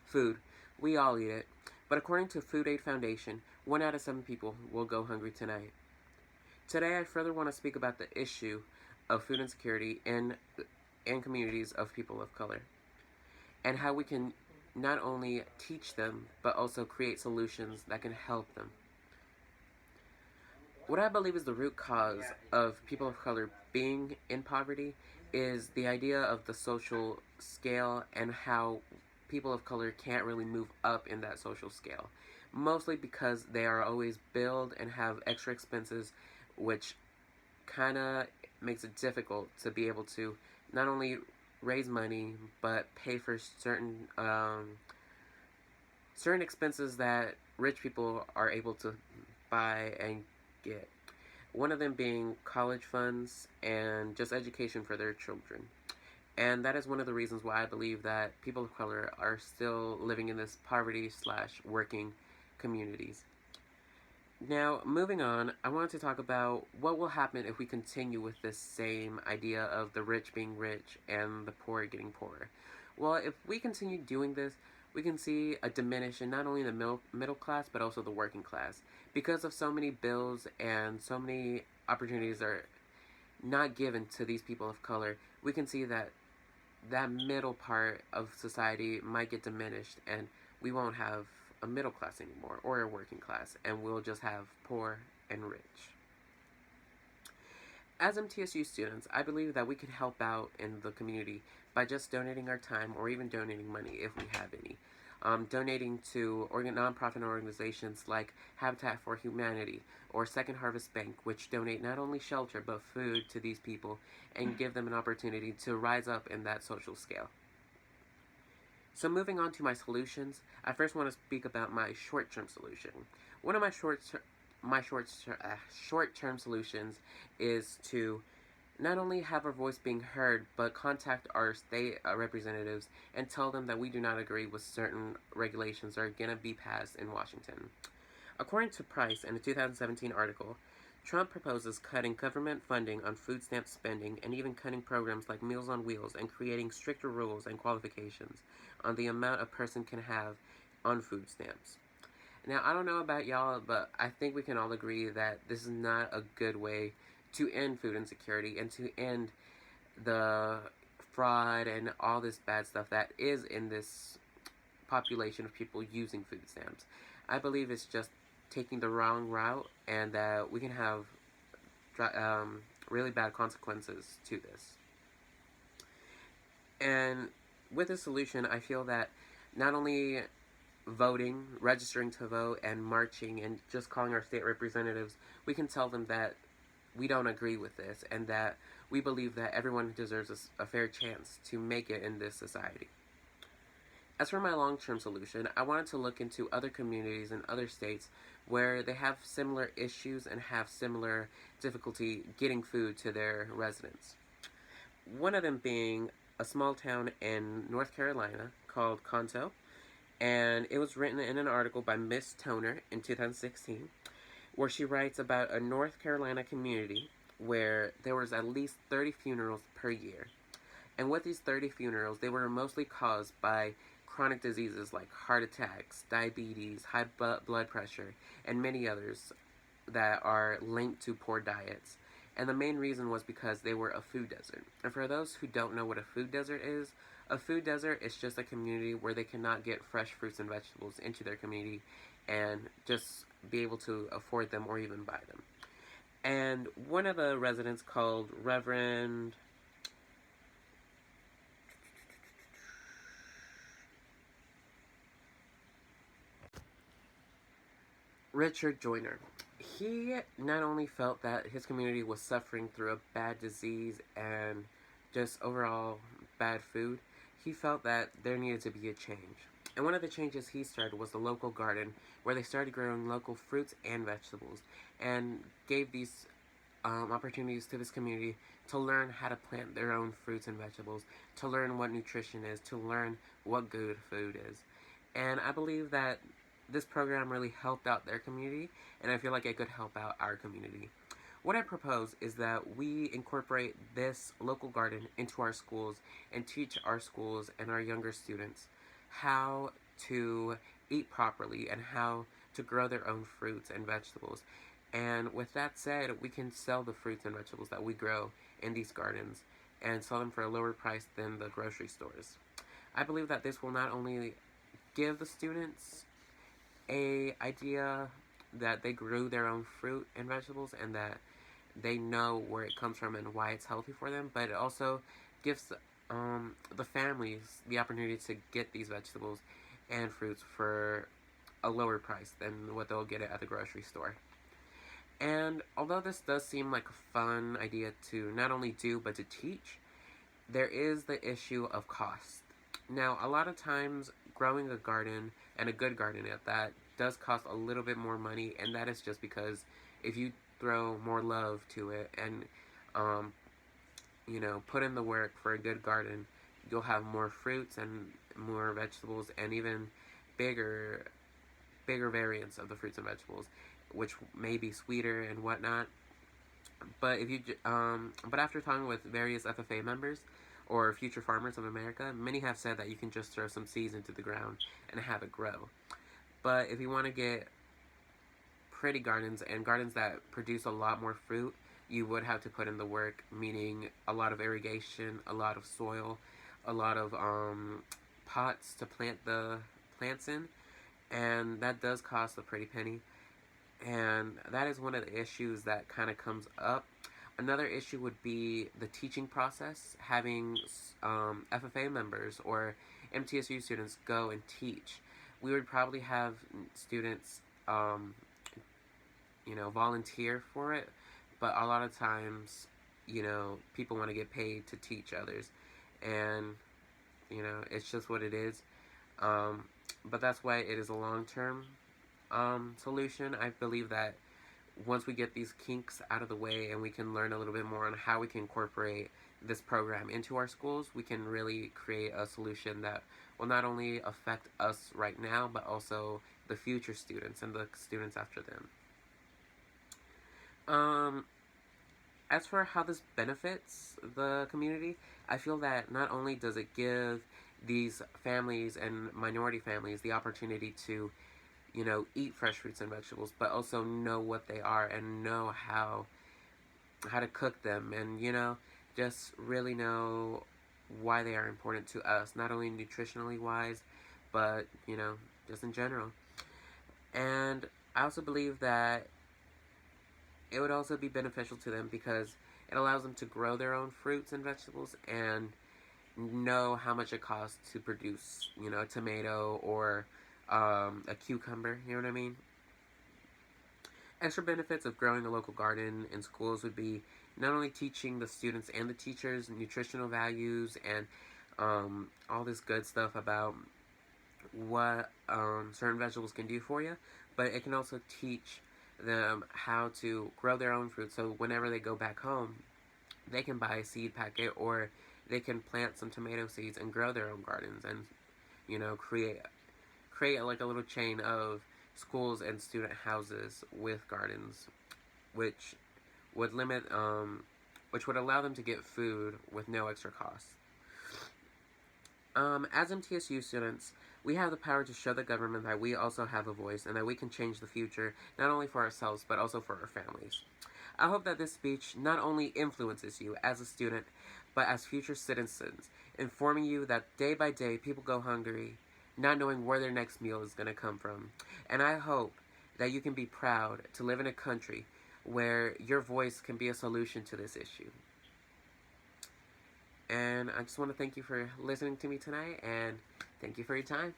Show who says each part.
Speaker 1: Food. We all eat it. But according to Food Aid Foundation, 1 out of 7 people will go hungry tonight. Today, I further want to speak about the issue of food insecurity in communities of people of color, and how we can not only teach them, but also create solutions that can help them. What I believe is the root cause of people of color being in poverty is the idea of the social scale and how people of color can't really move up in that social scale. Mostly because they are always billed and have extra expenses, which kind of makes it difficult to be able to not only raise money but pay for certain expenses that rich people are able to buy and get. One of them being college funds and just education for their children. And that is one of the reasons why I believe that people of color are still living in this poverty slash working communities. Now, moving on, I wanted to talk about what will happen if we continue with this same idea of the rich being rich and the poor getting poorer. Well, if we continue doing this, we can see a diminish in not only the middle class, but also the working class. Because of so many bills and so many opportunities are not given to these people of color, we can see that that middle part of society might get diminished, and we won't have a middle class anymore or a working class, and we'll just have poor and rich. As MTSU students, I believe that we can help out in the community by just donating our time or even donating money if we have any. Donating to nonprofit organizations like Habitat for Humanity or Second Harvest Bank, which donate not only shelter but food to these people and give them an opportunity to rise up in that social scale. So moving on to my solutions, I first want to speak about my short-term solution. One of my short-term solutions is to not only have our voice being heard, but contact our state representatives and tell them that we do not agree with certain regulations that are going to be passed in Washington. According to Price in a 2017 article, Trump proposes cutting government funding on food stamp spending and even cutting programs like Meals on Wheels and creating stricter rules and qualifications on the amount a person can have on food stamps. Now, I don't know about y'all, but I think we can all agree that this is not a good way to end food insecurity and to end the fraud and all this bad stuff that is in this population of people using food stamps. I believe it's just taking the wrong route, and that we can have really bad consequences to this. And with this solution, I feel that not only voting, registering to vote, and marching, and just calling our state representatives, we can tell them that we don't agree with this, and that we believe that everyone deserves a fair chance to make it in this society. As for my long-term solution, I wanted to look into other communities in other states where they have similar issues and have similar difficulty getting food to their residents. One of them being a small town in North Carolina called Conto, and it was written in an article by Miss Toner in 2016, where she writes about a North Carolina community where there was at least 30 funerals per year. And with these 30 funerals, they were mostly caused by chronic diseases like heart attacks, diabetes, high blood pressure, and many others that are linked to poor diets. And the main reason was because they were a food desert. And for those who don't know what a food desert is just a community where they cannot get fresh fruits and vegetables into their community and just be able to afford them or even buy them. And one of the residents, called Reverend Richard Joyner, he not only felt that his community was suffering through a bad disease and just overall bad food, he felt that there needed to be a change. And one of the changes he started was the local garden, where they started growing local fruits and vegetables, and gave these opportunities to this community to learn how to plant their own fruits and vegetables, to learn what nutrition is, to learn what good food is. And I believe that this program really helped out their community, and I feel like it could help out our community. What I propose is that we incorporate this local garden into our schools and teach our schools and our younger students how to eat properly and how to grow their own fruits and vegetables. And with that said, we can sell the fruits and vegetables that we grow in these gardens and sell them for a lower price than the grocery stores. I believe that this will not only give the students a idea that they grew their own fruit and vegetables and that they know where it comes from and why it's healthy for them, but it also gives the families the opportunity to get these vegetables and fruits for a lower price than what they'll get it at the grocery store. And although this does seem like a fun idea to not only do but to teach, there is the issue of cost. Now, a lot of times, growing a garden, and a good garden at that, does cost a little bit more money, and that is just because if you throw more love to it and, um, put in the work for a good garden, you'll have more fruits and more vegetables and even bigger, bigger variants of the fruits and vegetables, which may be sweeter and whatnot. But but after talking with various FFA members or Future Farmers of America, many have said that you can just throw some seeds into the ground and have it grow. But if you want to get pretty gardens and gardens that produce a lot more fruit, you would have to put in the work, meaning a lot of irrigation, a lot of soil, a lot of pots to plant the plants in, and that does cost a pretty penny. And that is one of the issues that kind of comes up. Another issue would be the teaching process, having FFA members or MTSU students go and teach. We would probably have students, volunteer for it, but a lot of times, people want to get paid to teach others, and, it's just what it is. But that's why it is a long-term solution. I believe that once we get these kinks out of the way and we can learn a little bit more on how we can incorporate this program into our schools, we can really create a solution that will not only affect us right now, but also the future students and the students after them. As for how this benefits the community, I feel that not only does it give these families and minority families the opportunity to eat fresh fruits and vegetables, but also know what they are and know how to cook them and, just really know why they are important to us, not only nutritionally wise, but, just in general. And I also believe that it would also be beneficial to them because it allows them to grow their own fruits and vegetables and know how much it costs to produce, a tomato or a cucumber, you know what I mean? Extra benefits of growing a local garden in schools would be not only teaching the students and the teachers nutritional values and all this good stuff about what certain vegetables can do for you, but it can also teach them how to grow their own fruit, so whenever they go back home, they can buy a seed packet or they can plant some tomato seeds and grow their own gardens and, create like a little chain of schools and student houses with gardens, which would which would allow them to get food with no extra cost. As MTSU students, we have the power to show the government that we also have a voice and that we can change the future, not only for ourselves, but also for our families. I hope that this speech not only influences you as a student, but as future citizens, informing you that day by day people go hungry, not knowing where their next meal is going to come from. And I hope that you can be proud to live in a country where your voice can be a solution to this issue. And I just want to thank you for listening to me tonight, and thank you for your time.